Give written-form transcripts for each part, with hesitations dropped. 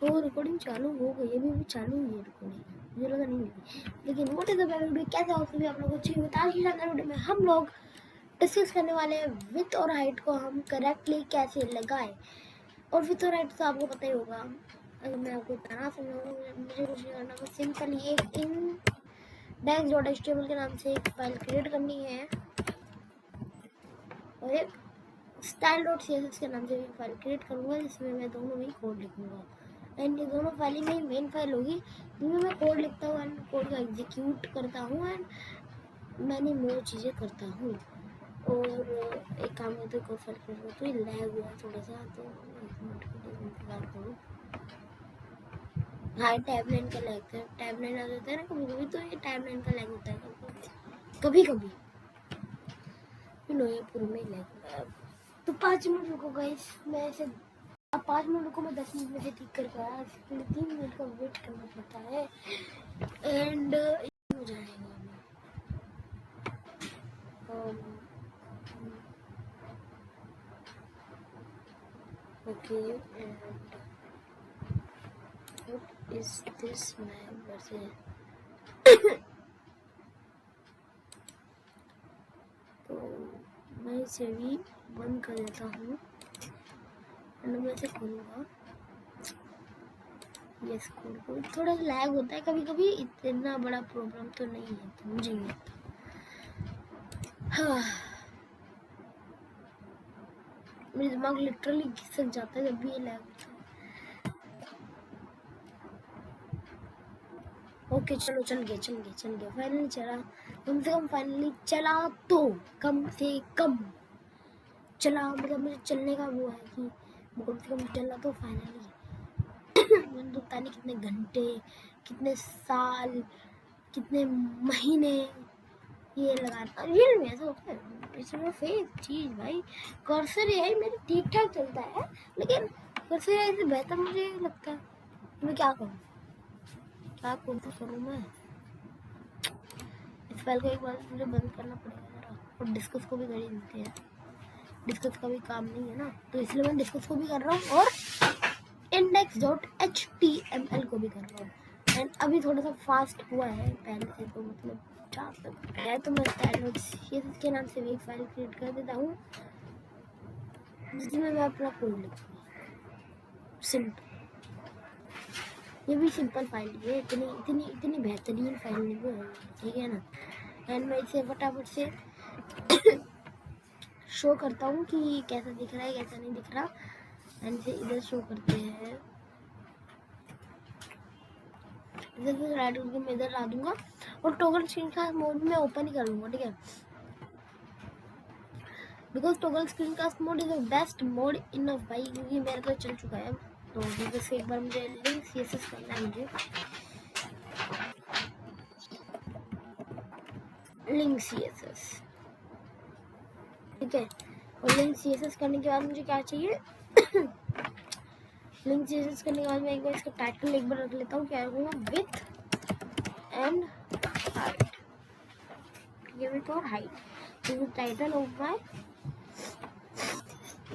वो रिकॉर्डिंग चालू हो गई, अभी भी चालू हुई है रिकॉर्डिंग, मुझे लगा नहीं हुई। लेकिन व्हाट इज द वीडियो, कैसे हो सभी आप लोग अच्छे हो? आज की शानदार वीडियो में हम लोग डिस्कस करने वाले हैं विथ और हाइट को हम करेक्टली कैसे लगाएं। और विथ और हाइट तो आपको पता ही होगा, अगर मैं आपको इतना समझाऊंगा मुझे कुछ नहीं करना, बस सिंपल ये index.html के नाम से एक फाइल क्रिएट करनी है और एक style.css के नाम से भी फाइल क्रिएट करूँगा जिसमें मैं दोनों में कोड लिखूँगा। एंड ये दोनों फाइल ही मेरी मेन फाइल होगी जिसमें मैं कोड लिखता हूँ एंड कोड का एग्जीक्यूट करता हूँ एंड मैंने वो चीज़ें करता हूँ। और एक काम करते हैं, कोड फाइल क्रिएट तो ये लैग हुआ थोड़ा सा, तो एक मिनट के लिए इंतजार करो। हाँ, टाइमलाइन का लैग है, टाइमलाइन आ जाता है ना कभी कभी, तो ये टाइमलाइन का लैग होता है कभी कभी, ये पूरे में लैग। तो 5 मिनट रुको गाइस, मैं ऐसे अब 5 मिनट रुको, मैं 10 मिनट में से ठीक करके आया, इसके लिए 3 मिनट का वेट करना पड़ता है एंड हो जाएगा। Okay, and what is this, मैं वैसे तो मैं इसे भी बंद कर देता हूँ एंड मैं इसे खोलूँगा। यस, कोड थोड़ा सा लैग होता है कभी कभी, इतना बड़ा प्रॉब्लम तो नहीं है, तो मुझे नहीं लगता। हाँ, मेरे दिमाग लिटरली घिसक जाता है जब भी ये लैग होता है। ओके चलो, चल गया फाइनली चला, कम से कम फाइनली चला, तो कम से कम चला, मतलब मुझे चलने का वो है कि कम से कम चला तो फाइनली। मैंने तो पता नहीं कितने घंटे, कितने साल, कितने महीने ये लगाता, रियल में ऐसा होता है, इसमें फेक चीज़ भाई। कर्सर है मेरे ठीक ठाक चलता है, लेकिन कर्सर ऐसे बेहतर मुझे लगता है। मैं क्या करूँ, क्या कोशिश करूँ मैं? इस फाइल को एक बार मुझे बंद करना पड़ेगा जरा, और डिस्कस को भी कर ही देते हैं, डिस्कस का भी काम नहीं है ना, तो इसलिए मैं डिस्कस को भी कर रहा हूँ और index.html को भी कर रहा हूँ। एंड अभी थोड़ा सा फास्ट हुआ है पहले से, तो मतलब जहाँ तक है तो मैं style.css के नाम से भी एक फाइल क्रिएट कर देता हूँ जिसमें मैं अपना कोड लिखूँगा। सिंपल, ये भी सिंपल फाइल है, इतनी बेहतरीन फाइल नहीं है, ठीक है ना। एंड मैं इसे फटाफट से शो करता हूँ कि कैसा दिख रहा है कैसा नहीं दिख रहा, एंड इसे इधर शो करते हैं, इधर राइट करके मैं इधर ला दूंगा और टॉगल स्क्रीन कास्ट मोड में ओपन ही कर लूँगा, ठीक है, because toggle screen cast mode is the best mode enough भाई, क्योंकि मेरा तो चल चुका है। तो बस एक बार मुझे लिंक सीएसएस करना है, मुझे लिंक सीएसएस, ठीक है। और लिंक सीएसएस करने के बाद मुझे क्या चाहिए, लिंक सीएसएस करने के बाद मैं एक बार इसका टाइटल एक बार रख लेता हूँ, क्या रखूँगा, विथ एंड हाइट, ये विथ और हाइट, तो टाइटल होगा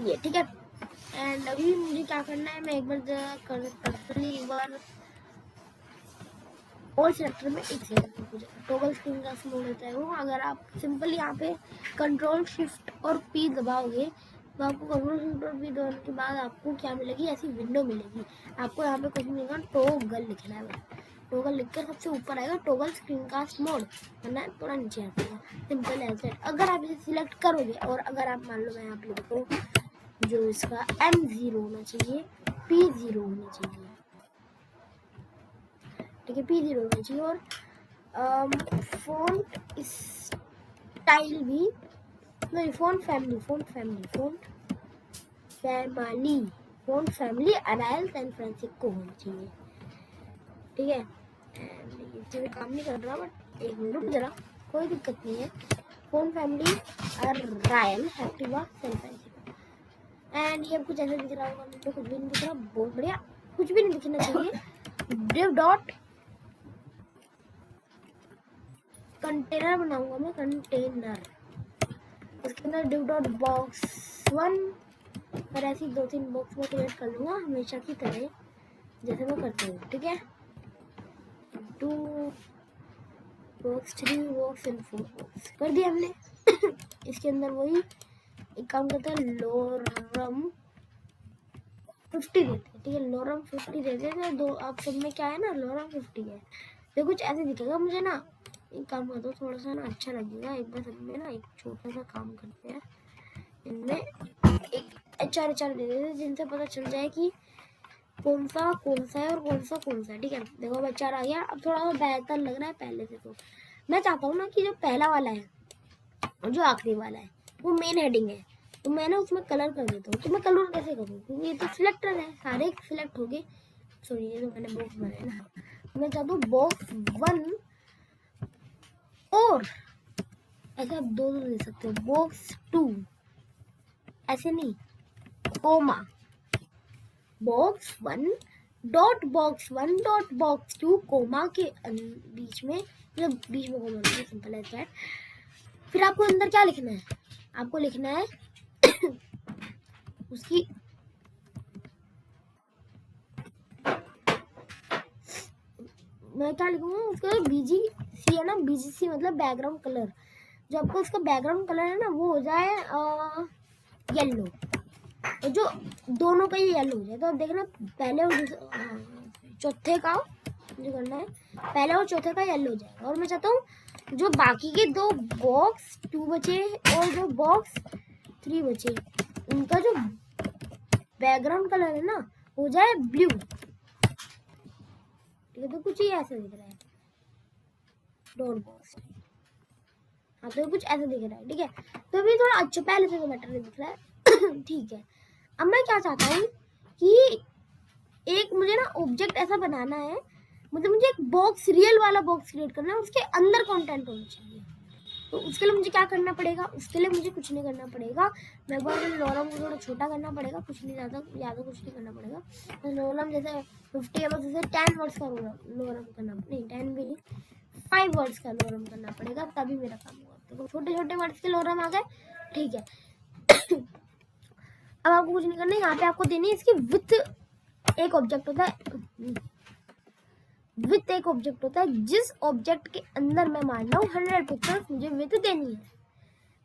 ये, ठीक है। एंड अभी मुझे क्या करना है, मैं एक बार एक बार और सेलेक्टर में एक सेकंड टॉगल स्क्रीन का मोड होता है वो, अगर आप सिंपल यहाँ पे कंट्रोल शिफ्ट और पी दबाओगे तो आपको कंट्रोल शिफ्ट और पी दबाने के बाद आपको क्या मिलेगी, ऐसी विंडो मिलेगी। आपको यहाँ पे कुछ मिलेगा, टॉगल लिखना है, टॉगल लिख कर सबसे ऊपर आएगा टॉगल स्क्रीन कास्ट मोड, वरना थोड़ा नीचे आ जाएगा, सिंपल ऐसे। अगर आप इसे सिलेक्ट करोगे और अगर आप मान लो मैं यहाँ पे लिखो जो इसका M0 होना चाहिए, P0 होना चाहिए, ठीक है, P0 होना चाहिए, और फ़ॉन्ट स्टाइल भी नहीं, फ़ॉन्ट फैमिली अरायल सैन फ्रांसिस्को होना चाहिए, ठीक है। ये काम नहीं कर रहा, बट एक मिनट जरा, कोई दिक्कत नहीं है। Font family Arial Activa San Francisco, and ये कुछ ऐसा दिख रहा होगा, मुझे कुछ भी नहीं दिख रहा, बहुत बढ़िया, कुछ भी नहीं दिखना चाहिए। div डॉट कंटेनर बनाऊंगा मैं, कंटेनर, उसके अंदर div डॉट बॉक्स 1 और ऐसी 2-3 बॉक्स में क्रिएट कर लूँगा हमेशा की तरह, जैसे मैं करती हूँ, ठीक है। 2 बॉक्स, 3 बॉक्स एंड 4 बॉक्स कर दिया हमने। इसके अंदर वही एक काम करते हैं, लोरम 50 देते हैं, ठीक है। लोरम 50 देते हैं। दो आप सब में क्या है ना, लोरम 50 है। तो कुछ ऐसे दिखेगा मुझे ना। एक काम करता हूँ, थोड़ा सा ना अच्छा लगेगा। एक बार सब में ना एक छोटा सा काम करते हैं, इनमें एक HR दे देते हैं, जिनसे पता चल जाए कि कौन सा है और कौन सा है, ठीक है। देखो अब HR आ गया। अब थोड़ा सा बेहतर लग रहा है पहले से। तो मैं चाहता हूँ ना कि जो पहला वाला है और जो आखिरी वाला है वो मेन हेडिंग है, तो मैं ना उसमें कलर कर देता हूँ। तो मैं कलर कैसे करूँ, क्योंकि ये तो सिलेक्टर है, सारे सिलेक्ट हो गए। सॉरी, ये तो मैंने बॉक्स बनाया ना। मैं चाहता हूँ बॉक्स 1 और ऐसे आप दो दे सकते हो, बॉक्स 2 ऐसे नहीं, comma box 1 dot box 1 dot box 2 comma के बीच में, मतलब बीच में कोमा नहीं, सिंपल है। फिर आपको अंदर क्या लिखना है, आपको लिखना है उसकी मैं क्या लिखूंगा, उसका BGC है ना, BGC मतलब बैकग्राउंड कलर। जो आपको उसका बैकग्राउंड कलर है ना वो हो जाए येलो, तो जो दोनों का ही येलो हो जाए। तो आप देखना पहले और चौथे का जो करना है, पहले और चौथे का येलो हो जाएगा। और मैं चाहता हूँ जो बाकी के दो बॉक्स 2 बचे और जो बॉक्स 3 बचे, उनका जो बैकग्राउंड कलर है ना हो जाए ब्लू, ठीक है। तो कुछ ही ऐसा दिख रहा है डॉट बॉक्स, हाँ तो कुछ ऐसा दिख रहा है, ठीक है। तो अभी थोड़ा अच्छा, पहले से तो बेटर दिख रहा है। ठीक है। अब मैं क्या चाहता हूँ कि एक मुझे ना ऑब्जेक्ट ऐसा बनाना है, मतलब मुझे एक बॉक्स, रियल वाला बॉक्स क्रिएट करना है, उसके अंदर कंटेंट होना चाहिए। तो उसके लिए मुझे क्या करना पड़ेगा, उसके लिए मुझे कुछ नहीं करना पड़ेगा। मैं लोरम को थोड़ा छोटा करना पड़ेगा, कुछ नहीं, ज़्यादा कुछ नहीं करना पड़ेगा। तो लोरम जैसे 50 है, बस उसे 10 वर्ड्स का लोरम करना, नहीं 10 भी नहीं, 5 वर्ड्स का लोरम करना पड़ेगा, तभी मेरा काम होगा। तो छोटे छोटे वर्ड्स के लोरम आ गए, ठीक है। अब आपको कुछ नहीं करना है, यहाँ पे आपको देनी है इसकी विथ। एक ऑब्जेक्ट होता है विथ, एक ऑब्जेक्ट होता है जिस ऑब्जेक्ट के अंदर मैं मान रहा हूँ 100 पिक्सल्स मुझे विथ देनी है।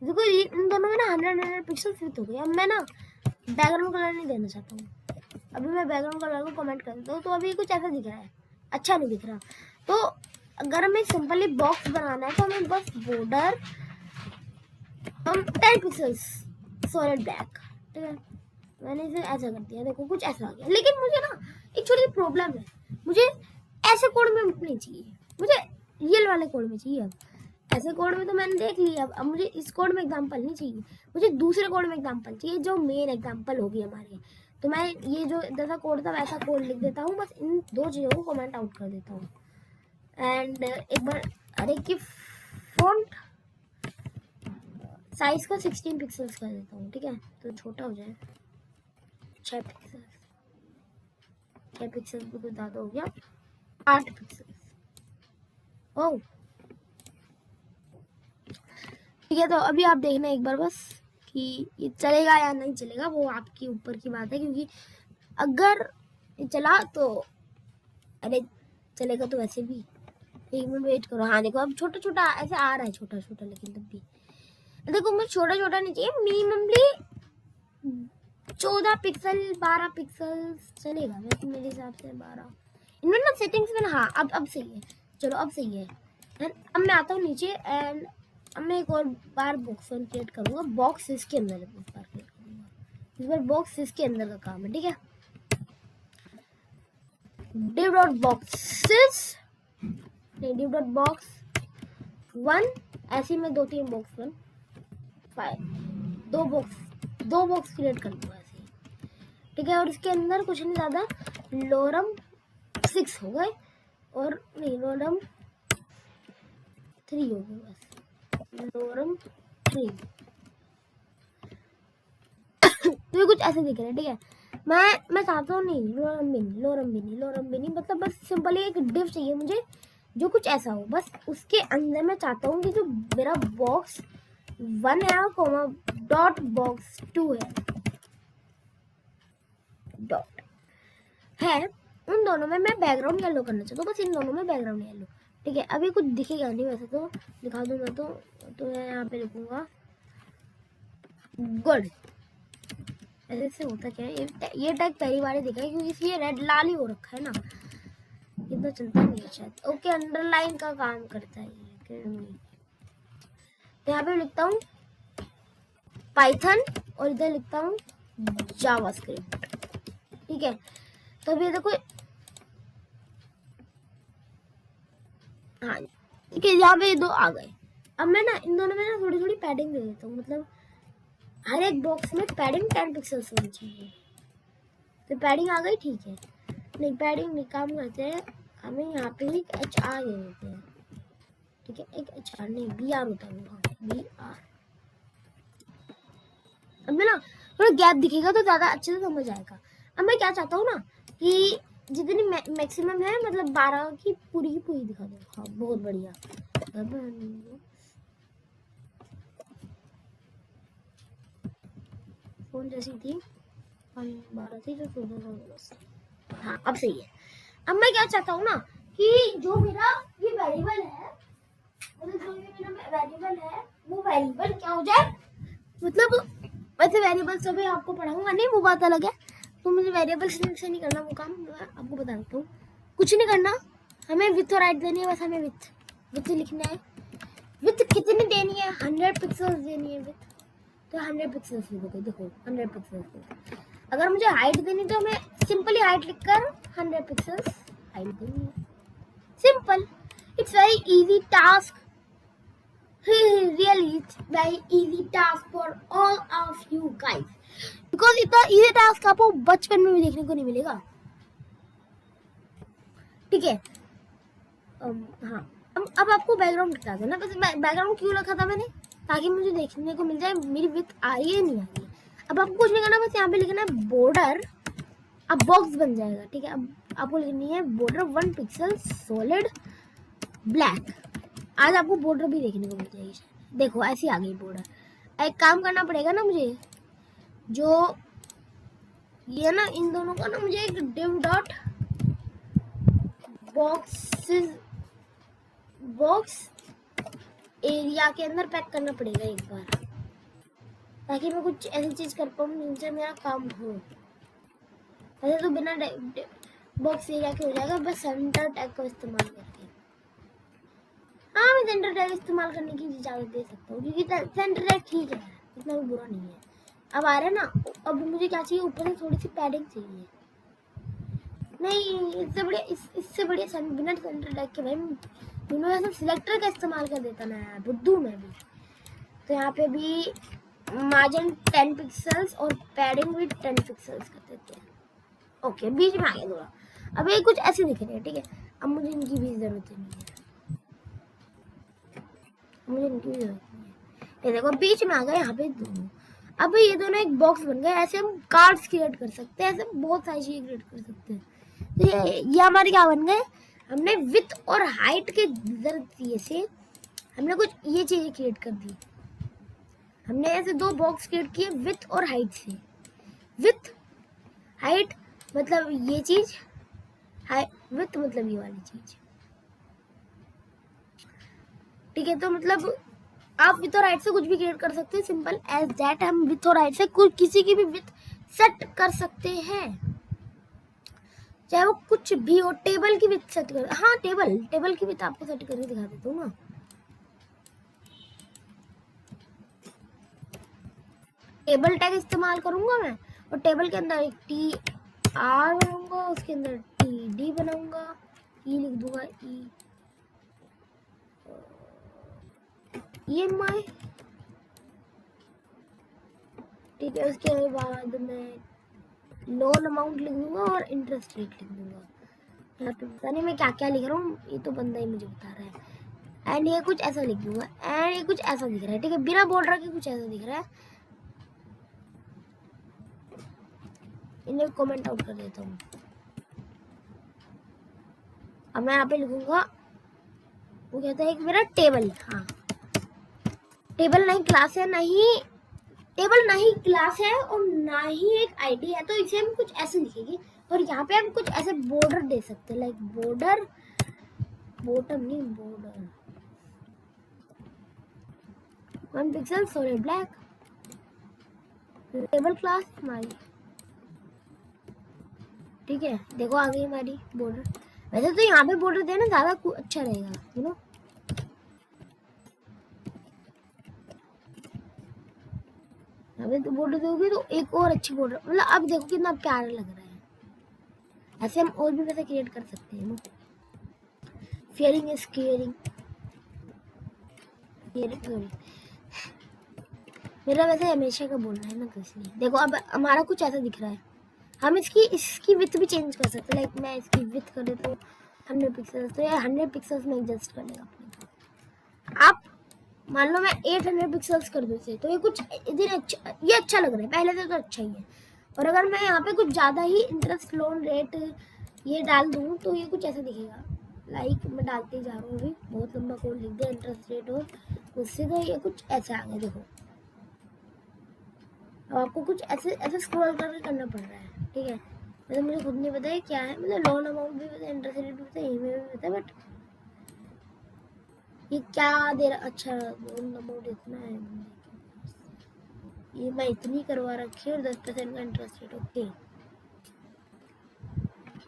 देखो इन दोनों में ना 100 पिक्सल्स विथ हो गया। अब मैं ना बैकग्राउंड कलर नहीं देना चाहता हूँ। अभी मैं बैकग्राउंड कलर को कमेंट कर देता हूँ, तो अभी कुछ ऐसा दिख रहा है, अच्छा नहीं दिख रहा। तो अगर हमें सिंपली बॉक्स बनाना है तो हमें बस बॉर्डर 10 पिक्सल्स सॉलिड ब्लैक, ठीक है। मैंने इसे ऐसा कर दिया, देखो कुछ ऐसा आ गया। लेकिन मुझे ना एक छोटी सी प्रॉब्लम है, मुझे ऐसे कोड में नहीं चाहिए, मुझे रियल वाले कोड में चाहिए। अब ऐसे कोड में तो मैंने देख लिया, अब मुझे इस कोड में एग्जांपल नहीं चाहिए, मुझे दूसरे कोड में एग्जांपल चाहिए, जो मेन एग्जांपल होगी हमारे। तो मैं ये जो जैसा कोड था वैसा कोड लिख देता हूँ, बस इन दो चीज़ों को कमेंट आउट कर देता हूँ। एंड एक बार अरे की फॉन्ट साइज को 16 पिक्सल्स कर देता हूँ, ठीक है, तो छोटा हो जाए। 6 पिक्सल्स भी कुछ ज़्यादा हो गया, 8 पिक्सल्स। ओह ठीक है। तो अभी आप देखना एक बार बस कि ये चलेगा या नहीं चलेगा, वो आपके ऊपर की बात है। क्योंकि अगर ये चला तो अरे चलेगा, तो वैसे भी एक मिनट वेट करो। हाँ देखो अब छोटा छोटा ऐसे आ रहा है, छोटा छोटा, लेकिन तब भी देखो मुझे छोटा छोटा नहीं चाहिए, मिनिममली 14 पिक्सल 12 पिक्सल चलेगा वैसे मेरे हिसाब से। 12 इनमें ना सेटिंग्स में ना, हाँ अब सही है, चलो अब सही है। अब मैं आता हूँ नीचे एंड अब मैं एक और बार बॉक्स क्रिएट करूँगा, बॉक्स इसके अंदर एक बार क्रिएट करूँगा, इस बार बॉक्स इसके अंदर का काम है, ठीक है। div डॉट बॉक्सेस नहीं, div डॉट बॉक्स 1, ऐसे में 2-3 बॉक्स 1 5 दो बॉक्स क्रिएट कर दूंगा ऐसे, ठीक है। और इसके अंदर कुछ नहीं ज़्यादा, लोरम 6 हो गए, और नहीं लोरम 3 हो गए, बस लोरम 3। तो ये कुछ ऐसे दिख रहा है, ठीक है। मैं चाहता हूँ नहीं लोरम भी नहीं, मतलब बस सिंपली एक डिव चाहिए मुझे जो कुछ ऐसा हो, बस उसके अंदर मैं चाहता हूँ कि जो मेरा बॉक्स 1 है कोमा डॉट बॉक्स 2 है डॉट है, उन दोनों में मैं बैकग्राउंड येलो करना चाहता हूँ, बस इन दोनों में बैकग्राउंड येलो। ठीक है, अभी कुछ दिखेगा नहीं, वैसे तो दिखा दूंगा तो मैं यहाँ पे लिखूंगा गुड। ऐसे से होता क्या है, ये टैग पहली बार ही दिखा है क्योंकि इसलिए रेड लाल ही हो रखा है ना, इतना चलता नहीं है शायद। ओके, अंडरलाइन का काम करता है ये। तो यहाँ पे लिखता हूँ पाइथन और इधर लिखता हूँ जावास्क्रिप्ट। ठीक है, तो अभी देखो, हाँ ठीक है, यहाँ पे दो आ गए। अब मैं ना इन दोनों में ना थोड़ी थोड़ी पैडिंग दे देता हूँ, मतलब हर एक बॉक्स में पैडिंग 10 पिक्सल्स होनी चाहिए। तो पैडिंग आ गई, ठीक है। नहीं, पैडिंग नहीं, काम करते हैं, हमें यहाँ पे एक HR दे देते हैं। ठीक है, एक HR नहीं, BR होता है वो, BR। अब मैं ना थोड़ा गैप दिखेगा तो ज़्यादा अच्छे से समझ आएगा। अब मैं क्या चाहता हूँ ना कि जितनी मैक्सिमम है, मतलब 12 की पूरी दिखा दो। हाँ, बहुत बढ़िया। फोन जैसी थी 12 थी तो 14। हाँ, अब सही है। अब मैं क्या चाहता हूँ ना कि जो मेरा ये वेरिएबल है, मतलब जो ये मेरा वेरिएबल है, वो वेरिएबल क्या हो जाए, मतलब वैसे वेरिएबल सभी आपको पढ़ाऊंगा नहीं, वो बात अलग है। तो मुझे वेरिएबल से नहीं करना वो काम, मैं आपको बता देता हूँ। कुछ नहीं करना, हमें विथ और हाइट देनी है, बस हमें विथ लिखना है। विथ कितनी देनी है, 100 पिक्सल्स देनी है विथ, तो 100 पिक्सल्स लिखोगे। देखो 100 पिक्सल्स। अगर मुझे हाइट देनी तो मैं सिंपली हाइट लिखकर 100 पिक्सल्स हाइट देनी है। Simple, it's very easy task, really it's very easy task for all of you guys, because इतना easy task आपको बचपन में भी देखने को नहीं मिलेगा। ठीक है, हाँ, अब आपको बैकग्राउंड बता देना। बस बैकग्राउंड क्यों रखा था मैंने, ताकि मुझे देखने को मिल जाए मेरी विथ आ रही है नहीं आ रही है। अब आपको कुछ नहीं करना, बस यहाँ पे लिखना है बॉर्डर, अब बॉक्स बन जाएगा। ठीक है, अब आपको लिखनी है बॉर्डर 1 पिक्सल सॉलिड ब्लैक। आज आपको बॉर्डर भी देखने को मिल जाएगी। देखो ऐसी आ गई बॉर्डर। एक काम करना पड़ेगा ना मुझे, जो ये ना इन दोनों का ना मुझे एक div डॉट बॉक्स एरिया के अंदर पैक करना पड़ेगा एक बार, ताकि मैं कुछ ऐसी चीज कर पाऊँ जिनसे मेरा काम हो। ऐसे तो बिना बॉक्स एरिया के हो जाएगा, बस सेंटर टैग का इस्तेमाल करके। हाँ, मैं सेंटर टैग इस्तेमाल करने की इजाजत दे सकता हूँ, क्योंकि सेंटर टैग ठीक है, इतना भी बुरा नहीं है। अब आ रहा है ना, अब मुझे क्या चाहिए, ऊपर से थोड़ी सी पैडिंग चाहिए। नहीं, इससे बढ़िया बिना सेंटर टैग के भाई यूनिवर्सल सिलेक्टर का इस्तेमाल कर देता ना यार, बुद्धू मैं भी। तो यहाँ पे भी मार्जिन 10 पिक्सल्स और पैडिंग भी 10 पिक्सल्स कर देते हैं। ओके, बीच में आ गया थोड़ा। अब ये कुछ ऐसे दिख रहे हैं। ठीक है, अब मुझे इनकी भी जरूरत नहीं है, ये देखो बीच में आ गए यहाँ पे दोनों। अब ये दोनों एक बॉक्स बन गए। ऐसे हम कार्ड्स क्रिएट कर सकते हैं, ऐसे बहुत सारी चीजें क्रिएट कर सकते हैं। तो ये हमारे क्या बन गए, हमने विथ और हाइट के जरिए से हमने कुछ ये चीजें क्रिएट कर दी। हमने ऐसे दो बॉक्स क्रिएट किए विथ और हाइट से। विथ हाइट मतलब ये चीज, विथ मतलब ये वाली चीज। ठीक है, तो मतलब आप विथ और हाइट से कुछ भी क्रिएट कर सकते हैं, सिंपल एज दैट। हम विथ और हाइट से कुछ किसी की भी विथ सेट कर सकते हैं, चाहे वो कुछ भी हो। टेबल की विथ सेट कर, हाँ टेबल की विथ आपको सेट करके दिखा देता हूँ ना। टेबल टैग इस्तेमाल करूंगा मैं, और टेबल के अंदर एक TR बनाऊंगा, उसके अंदर TD बनाऊंगा, E लिख दूंगा, EMI। ठीक है, उसके बाद मैं लोन अमाउंट लिख दूंगा और इंटरेस्ट रेट लिख दूंगा। यहाँ पे पता नहीं मैं क्या क्या लिख रहा हूँ, ये तो बंदा ही मुझे बता रहा है। एंड ये कुछ ऐसा लिख दूंगा, एंड ये कुछ ऐसा दिख रहा है। ठीक है, बिना बॉर्डर के कुछ ऐसा दिख रहा है। इन्हें कमेंट आउट कर देता हूँ। अब मैं यहाँ पे लिखूंगा, वो कहता है कि मेरा टेबल, हाँ टेबल नहीं क्लास है, टेबल नहीं क्लास है और ना ही एक आईडी है, तो इसे हम कुछ ऐसे लिखेंगे, और यहाँ पे हम कुछ ऐसे बॉर्डर दे सकते हैं, लाइक बॉर्डर, बॉटम नहीं border, 1 pixel solid black, table class हमारी, ठीक है। देखो आ गई हमारी बॉर्डर। वैसे तो यहाँ पे बॉर्डर देना ज्यादा अच्छा रहेगा, यू नो। यहाँ पे तो बॉर्डर दोगे तो एक और अच्छी बॉर्डर, मतलब अब देखो कितना प्यारा लग रहा है। ऐसे हम और भी वैसे क्रिएट कर सकते हैं। फियरिंग इज केयरिंग, मेरा वैसे हमेशा का बोलना है ना, तो इसलिए देखो अब हमारा कुछ ऐसा दिख रहा है। हम इसकी विथ भी चेंज कर सकते हैं, लाइक मैं इसकी विथ कर देता हूँ 100 पिक्सल्स, तो ये 100 पिक्सल्स में एडजस्ट कर लेगा अपने को। आप मान लो मैं 800 पिक्सल्स कर दूँ इसे, तो ये कुछ इधर अच्छा, ये अच्छा लग रहा है, पहले से तो अच्छा ही है। और अगर मैं यहाँ पे कुछ ज़्यादा ही इंटरेस्ट लोन रेट ये डाल दूँ तो ये कुछ ऐसा दिखेगा। लाइक मैं डालते ही जा रहा हूँ, अभी बहुत लंबा कोड लिख दिया इंटरेस्ट रेट, और उससे तो ये कुछ ऐसा आ गया। देखो अब आपको कुछ ऐसे ऐसे स्क्रॉल करके करना पड़ रहा है, ठीक है। मतलब मुझे खुद नहीं पता है क्या है, मतलब लोन अमाउंट भी पता है, इंटरेस्ट रेट भी पता है, ईमेल भी पता है, बट ये क्या दे रहा। अच्छा लोन अमाउंट इतना है, ये मैं इतनी करवा रखी है, और 10% का इंटरेस्ट रेट, ओके।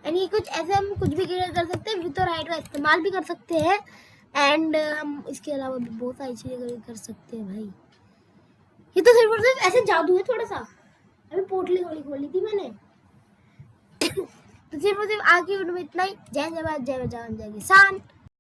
एंड ये कुछ ऐसे हम कुछ भी क्रिएट कर सकते हैं, विथ और हाइट का इस्तेमाल भी कर सकते हैं। एंड हम इसके अलावा भी बहुत सारी चीज़ें कर सकते हैं भाई। ये तो सिर्फ और सिर्फ ऐसे जादू है थोड़ा सा, अभी पोटली थोड़ी खोली थी मैंने। तो सिर्फ और सिर्फ आज की वीडियो में इतना ही। जय जवान जय किसान।